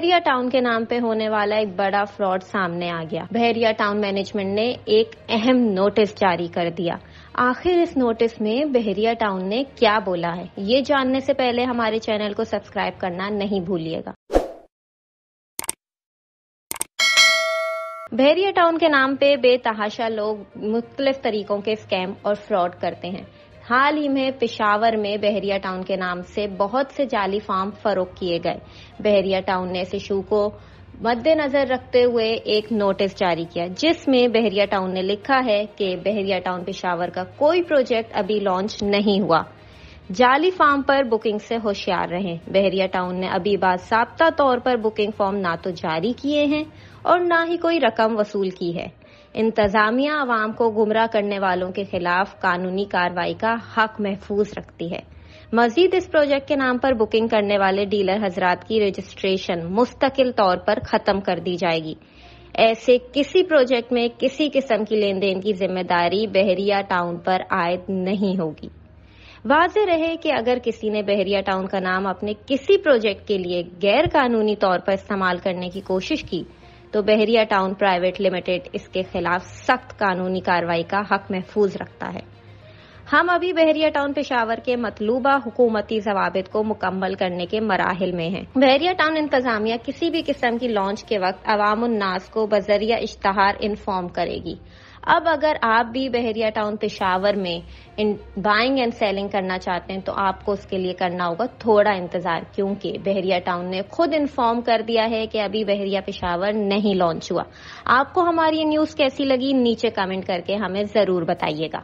بحریہ ٹاؤن کے نام پہ ہونے والا ایک بڑا فراڈ سامنے آ گیا۔ بحریہ ٹاؤن مینجمنٹ نے ایک اہم نوٹس جاری کر دیا۔ آخر اس نوٹس میں بحریہ ٹاؤن نے کیا بولا ہے، یہ جاننے سے پہلے ہمارے چینل کو سبسکرائب کرنا نہیں بھولیے گا۔ بحریہ ٹاؤن کے نام پہ بے تحاشا لوگ مختلف طریقوں کے اسکیم اور فراڈ کرتے ہیں۔ حال ہی میں پشاور میں بحریہ ٹاؤن کے نام سے بہت سے جعلی فارم فروخت کیے گئے۔ بحریہ ٹاؤن نے اس ایشو کو مد نظر رکھتے ہوئے ایک نوٹس جاری کیا، جس میں بحریہ ٹاؤن نے لکھا ہے کہ بحریہ ٹاؤن پشاور کا کوئی پروجیکٹ ابھی لانچ نہیں ہوا۔ جعلی فارم پر بکنگ سے ہوشیار رہیں۔ بحریہ ٹاؤن نے ابھی باضابطہ طور پر بکنگ فارم نہ تو جاری کیے ہیں اور نہ ہی کوئی رقم وصول کی ہے۔ انتظامیہ عوام کو گمراہ کرنے والوں کے خلاف قانونی کارروائی کا حق محفوظ رکھتی ہے۔ مزید اس پروجیکٹ کے نام پر بکنگ کرنے والے ڈیلر حضرات کی رجسٹریشن مستقل طور پر ختم کر دی جائے گی۔ ایسے کسی پروجیکٹ میں کسی قسم کی لین دین کی ذمہ داری بحریہ ٹاؤن پر عائد نہیں ہوگی۔ واضح رہے کہ اگر کسی نے بحریہ ٹاؤن کا نام اپنے کسی پروجیکٹ کے لیے غیر قانونی طور پر استعمال کرنے کی کوشش کی تو بحریہ ٹاؤن پرائیویٹ لمیٹڈ اس کے خلاف سخت قانونی کارروائی کا حق محفوظ رکھتا ہے۔ ہم ابھی بحریہ ٹاؤن پشاور کے مطلوبہ حکومتی ضوابط کو مکمل کرنے کے مراحل میں ہیں۔ بحریہ ٹاؤن انتظامیہ کسی بھی قسم کی لانچ کے وقت عوام الناس کو بذریعہ اشتہار انفارم کرے گی۔ اب اگر آپ بھی بحریہ ٹاؤن پشاور میں بائنگ اینڈ سیلنگ کرنا چاہتے ہیں تو آپ کو اس کے لیے کرنا ہوگا تھوڑا انتظار، کیونکہ بحریہ ٹاؤن نے خود انفارم کر دیا ہے کہ ابھی بحریہ پشاور نہیں لانچ ہوا۔ آپ کو ہماری یہ نیوز کیسی لگی نیچے کمنٹ کر کے ہمیں ضرور بتائیے گا۔